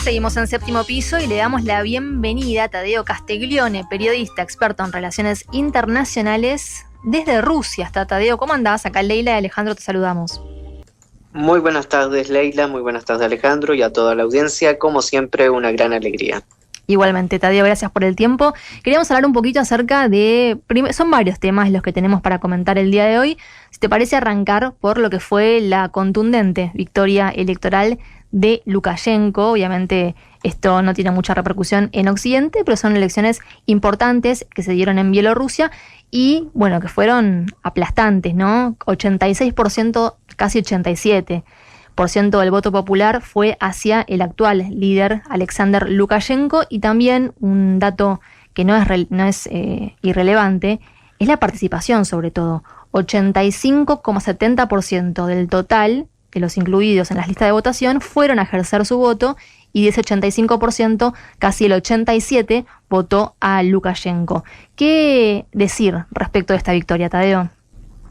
Seguimos en Séptimo Piso y le damos la bienvenida a Tadeo Castiglione, periodista experto en relaciones internacionales desde Rusia. Hasta Tadeo, ¿cómo andás? Acá Leila y Alejandro te saludamos. Muy buenas tardes, Leila, muy buenas tardes, Alejandro, y a toda la audiencia. Como siempre, una gran alegría. Igualmente, Tadeo, gracias por el tiempo. Queríamos hablar un poquito acerca de... Son varios temas los que tenemos para comentar el día de hoy. Si te parece, arrancar por lo que fue la contundente victoria electoral de Lukashenko. Obviamente esto no tiene mucha repercusión en Occidente, pero son elecciones importantes que se dieron en Bielorrusia y, bueno, que fueron aplastantes, ¿no? 86%, casi 87% del voto popular fue hacia el actual líder Alexander Lukashenko, y también un dato que no es irrelevante es la participación, sobre todo. 85,70% del total de los incluidos en las listas de votación fueron a ejercer su voto, y de ese 85%, casi el 87% votó a Lukashenko. ¿Qué decir respecto de esta victoria, Tadeo?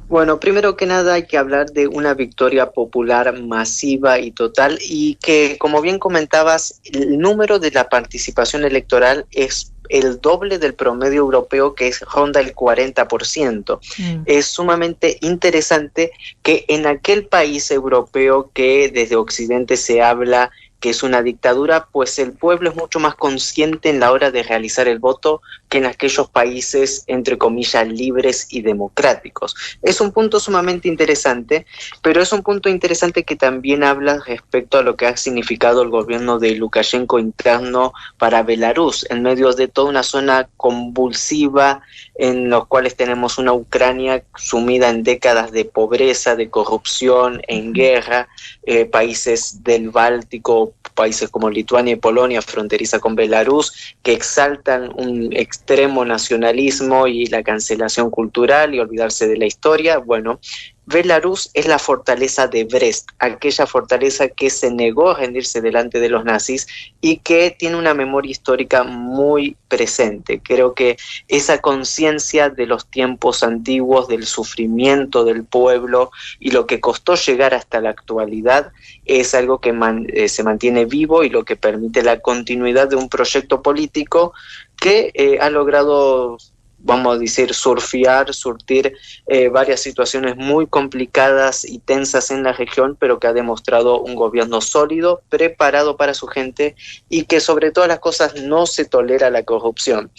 Bueno, primero que nada hay que hablar de una victoria popular masiva y total, y que, como bien comentabas, el número de la participación electoral es el doble del promedio europeo, que ronda el 40%. Es sumamente interesante que en aquel país europeo que desde Occidente se habla que es una dictadura, pues el pueblo es mucho más consciente en la hora de realizar el voto que en aquellos países, entre comillas, libres y democráticos. Es un punto sumamente interesante, pero es un punto interesante que también habla respecto a lo que ha significado el gobierno de Lukashenko interno para Belarus, en medio de toda una zona convulsiva en los cuales tenemos una Ucrania sumida en décadas de pobreza, de corrupción, en guerra, países del Báltico, países como Lituania y Polonia, fronteriza con Belarus, que exaltan un extremo nacionalismo y la cancelación cultural y olvidarse de la historia. Bueno, Belarus es la fortaleza de Brest, aquella fortaleza que se negó a rendirse delante de los nazis y que tiene una memoria histórica muy presente. Creo que esa conciencia de los tiempos antiguos, del sufrimiento del pueblo y lo que costó llegar hasta la actualidad, es algo que se mantiene vivo y lo que permite la continuidad de un proyecto político que ha logrado, vamos a decir, surtir varias situaciones muy complicadas y tensas en la región, pero que ha demostrado un gobierno sólido, preparado para su gente, y que sobre todas las cosas no se tolera la corrupción.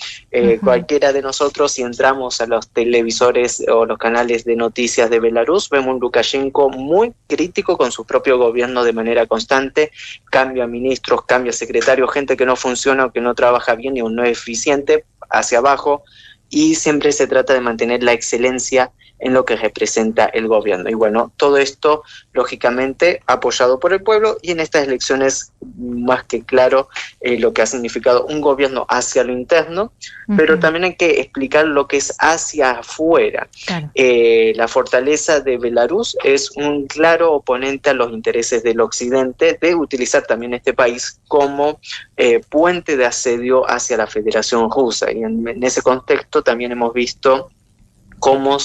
Cualquiera de nosotros, si entramos a los televisores o los canales de noticias de Belarus, vemos un Lukashenko muy crítico con su propio gobierno de manera constante, cambia ministros, cambia secretarios, gente que no funciona o que no trabaja bien y no es eficiente, hacia abajo, y siempre se trata de mantener la excelencia en lo que representa el gobierno. Y bueno, todo esto, lógicamente, apoyado por el pueblo, y en estas elecciones, más que claro, lo que ha significado un gobierno hacia lo interno, pero también hay que explicar lo que es hacia afuera. Claro. La fortaleza de Belarus es un claro oponente a los intereses del Occidente de utilizar también este país como puente de asedio hacia la Federación Rusa. Y en ese contexto también hemos visto cómo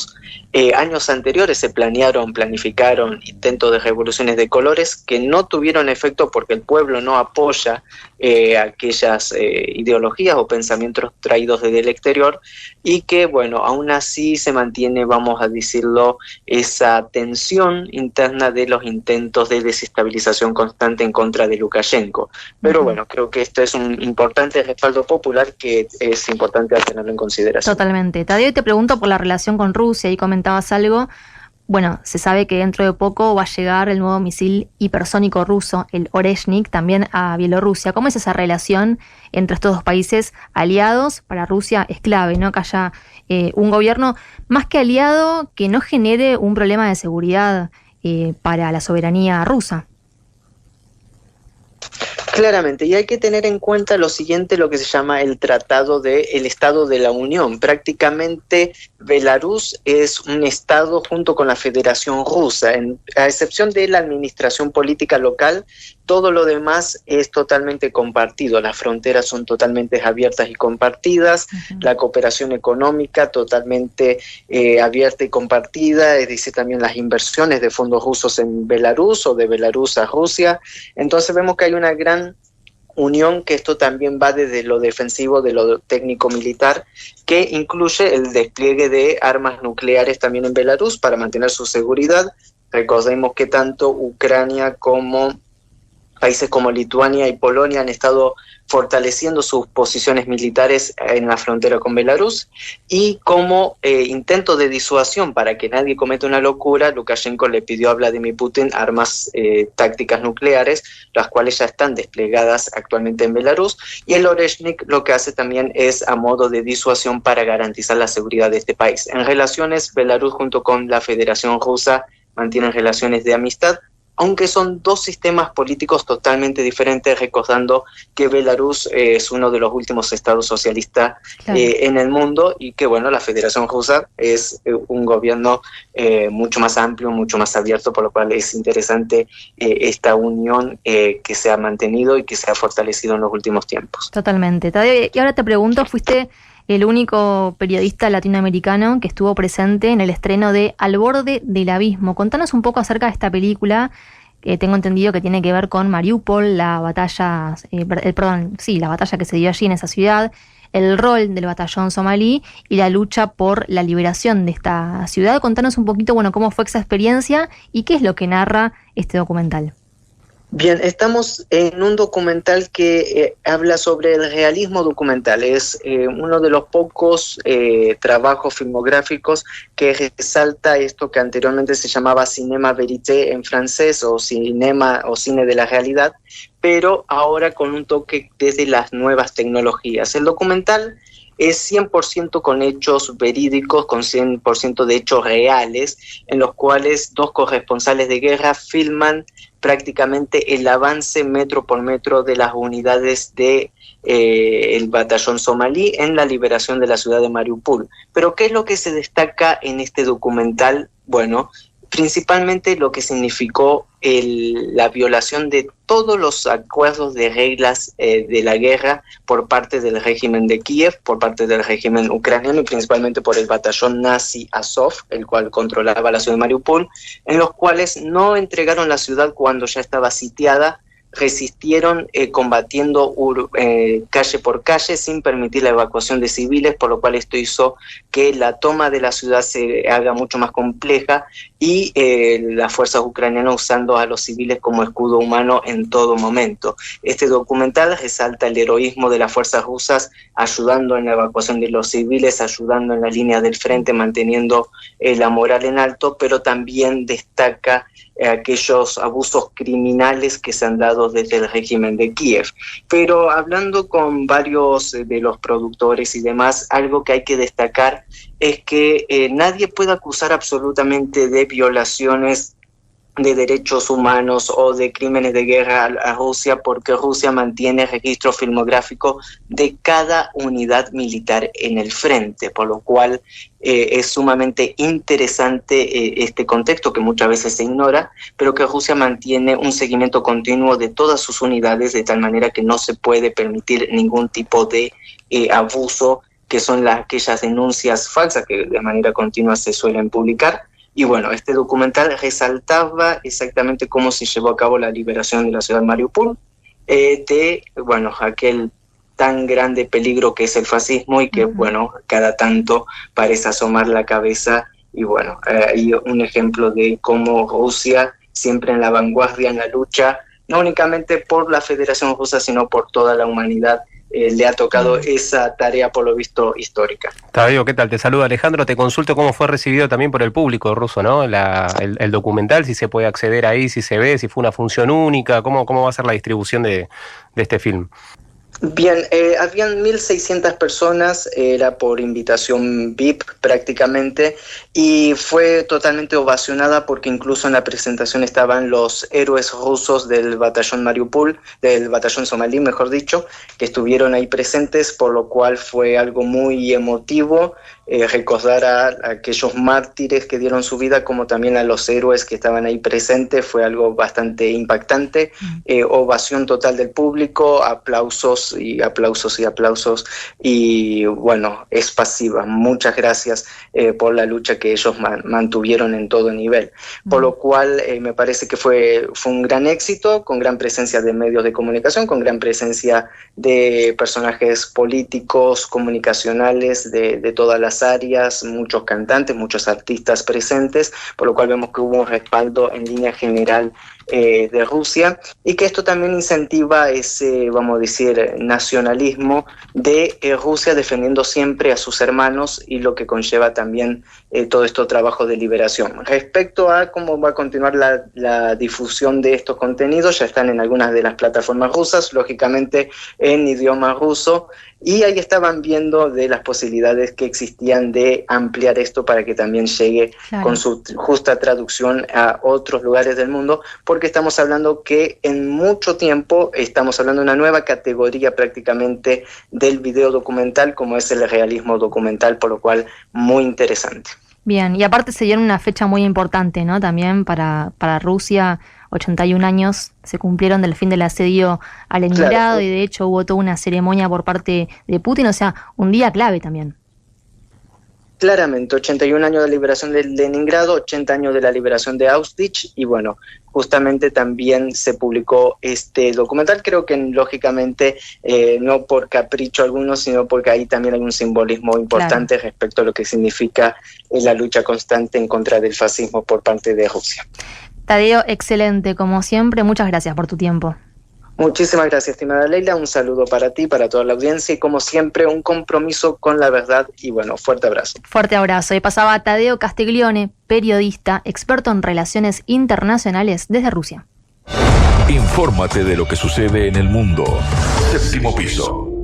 años anteriores se planificaron intentos de revoluciones de colores que no tuvieron efecto porque el pueblo no apoya aquellas ideologías o pensamientos traídos desde el exterior, y que, bueno, aún así se mantiene, vamos a decirlo, esa tensión interna de los intentos de desestabilización constante en contra de Lukashenko. Pero bueno, creo que esto es un importante respaldo popular que es importante tenerlo en consideración. Totalmente. Tadeo, te pregunto por la relación con Rusia, y comentabas algo. Bueno, se sabe que dentro de poco va a llegar el nuevo misil hipersónico ruso, el Oreshnik, también a Bielorrusia. ¿Cómo es esa relación entre estos dos países aliados? Para Rusia es clave, ¿no?, que haya un gobierno más que aliado que no genere un problema de seguridad para la soberanía rusa. Claramente, y hay que tener en cuenta lo siguiente, lo que se llama el Tratado del Estado de la Unión. Prácticamente Belarus es un estado junto con la Federación Rusa, a excepción de la administración política local. Todo lo demás es totalmente compartido, las fronteras son totalmente abiertas y compartidas, la cooperación económica totalmente abierta y compartida, es decir, también las inversiones de fondos rusos en Belarus o de Belarus a Rusia. Entonces vemos que hay una gran unión que esto también va desde lo defensivo, de lo técnico-militar, que incluye el despliegue de armas nucleares también en Belarus para mantener su seguridad. Recordemos que tanto Ucrania como países como Lituania y Polonia han estado fortaleciendo sus posiciones militares en la frontera con Belarus, y como intento de disuasión para que nadie cometa una locura, Lukashenko le pidió a Vladimir Putin armas tácticas nucleares, las cuales ya están desplegadas actualmente en Belarus, y el Oreshnik lo que hace también es a modo de disuasión para garantizar la seguridad de este país. En relaciones, Belarus junto con la Federación Rusa mantienen relaciones de amistad, aunque son dos sistemas políticos totalmente diferentes, recordando que Belarus es uno de los últimos estados socialistas en el mundo, y que bueno, la Federación Rusa es un gobierno mucho más amplio, mucho más abierto, por lo cual es interesante esta unión que se ha mantenido y que se ha fortalecido en los últimos tiempos. Totalmente. Tadeo, y ahora te pregunto, fuiste el único periodista latinoamericano que estuvo presente en el estreno de Al borde del abismo. Contanos un poco acerca de esta película, que tengo entendido que tiene que ver con Mariupol, la batalla que se dio allí en esa ciudad, el rol del batallón somalí y la lucha por la liberación de esta ciudad. Contanos un poquito, bueno, cómo fue esa experiencia y qué es lo que narra este documental. Bien, estamos en un documental que habla sobre el realismo documental. Es uno de los pocos trabajos filmográficos que resalta esto que anteriormente se llamaba cinéma vérité en francés, o cinema o cine de la realidad, pero ahora con un toque desde las nuevas tecnologías. El documental es 100% con hechos verídicos, con 100% de hechos reales, en los cuales dos corresponsales de guerra filman prácticamente el avance metro por metro de las unidades de el batallón somalí en la liberación de la ciudad de Mariupol. Pero ¿qué es lo que se destaca en este documental? Bueno, principalmente lo que significó la violación de todos los acuerdos de reglas de la guerra por parte del régimen de Kiev, por parte del régimen ucraniano y principalmente por el batallón nazi Azov, el cual controlaba la ciudad de Mariupol, en los cuales no entregaron la ciudad cuando ya estaba sitiada, resistieron combatiendo calle por calle sin permitir la evacuación de civiles, por lo cual esto hizo que la toma de la ciudad se haga mucho más compleja, y las fuerzas ucranianas usando a los civiles como escudo humano en todo momento. Este documental resalta el heroísmo de las fuerzas rusas, ayudando en la evacuación de los civiles, ayudando en la línea del frente, manteniendo la moral en alto, pero también destaca aquellos abusos criminales que se han dado desde el régimen de Kiev. Pero hablando con varios de los productores y demás, algo que hay que destacar es que nadie puede acusar absolutamente de violaciones de derechos humanos o de crímenes de guerra a Rusia, porque Rusia mantiene registro filmográfico de cada unidad militar en el frente, por lo cual es sumamente interesante este contexto que muchas veces se ignora, pero que Rusia mantiene un seguimiento continuo de todas sus unidades, de tal manera que no se puede permitir ningún tipo de abuso, que son aquellas denuncias falsas que de manera continua se suelen publicar. Y bueno, este documental resaltaba exactamente cómo se llevó a cabo la liberación de la ciudad de Mariupol, de aquel tan grande peligro que es el fascismo, y que cada tanto parece asomar la cabeza. Y hay un ejemplo de cómo Rusia, siempre en la vanguardia en la lucha, no únicamente por la Federación Rusa, sino por toda la humanidad, le ha tocado esa tarea, por lo visto, histórica. Tadeo, ¿qué tal? Te saluda Alejandro. Te consulto cómo fue recibido también por el público ruso, ¿no? El documental, si se puede acceder ahí, si se ve, si fue una función única, cómo va a ser la distribución de este film. Bien, habían 1.600 personas, era por invitación VIP prácticamente, y fue totalmente ovacionada porque incluso en la presentación estaban los héroes rusos del batallón Mariupol, del batallón somalí, mejor dicho, que estuvieron ahí presentes, por lo cual fue algo muy emotivo recordar a aquellos mártires que dieron su vida, como también a los héroes que estaban ahí presentes. Fue algo bastante impactante, ovación total del público, aplausos aplausos y aplausos y aplausos, y bueno, es pasiva. Muchas gracias por la lucha que ellos mantuvieron en todo nivel, por lo cual me parece que fue un gran éxito, con gran presencia de medios de comunicación, con gran presencia de personajes políticos, comunicacionales de todas las áreas, muchos cantantes, muchos artistas presentes, por lo cual vemos que hubo un respaldo en línea general de Rusia, y que esto también incentiva ese, vamos a decir, nacionalismo de Rusia defendiendo siempre a sus hermanos, y lo que conlleva también todo este trabajo de liberación. Respecto a cómo va a continuar la difusión de estos contenidos, ya están en algunas de las plataformas rusas, lógicamente en idioma ruso, y ahí estaban viendo de las posibilidades que existían de ampliar esto para que también llegue con su justa traducción a otros lugares del mundo, porque estamos hablando que en mucho tiempo estamos hablando de una nueva categoría prácticamente del video documental, como es el realismo documental, por lo cual muy interesante. Bien, y aparte se dio en una fecha muy importante, ¿no? También para Rusia, 81 años se cumplieron del fin del asedio a Leningrado, claro. Y de hecho hubo toda una ceremonia por parte de Putin, o sea, un día clave también. Claramente, 81 años de liberación de Leningrado, 80 años de la liberación de Auschwitz, y bueno, justamente también se publicó este documental, creo que lógicamente no por capricho alguno, sino porque ahí también hay un simbolismo importante, claro, respecto a lo que significa la lucha constante en contra del fascismo por parte de Rusia. Tadeo, excelente, como siempre, muchas gracias por tu tiempo. Muchísimas gracias, estimada Leila, un saludo para ti, para toda la audiencia, y como siempre, un compromiso con la verdad, y bueno, fuerte abrazo. Fuerte abrazo. Y pasaba Tadeo Castiglione, periodista, experto en relaciones internacionales desde Rusia. Infórmate de lo que sucede en el mundo. Séptimo piso.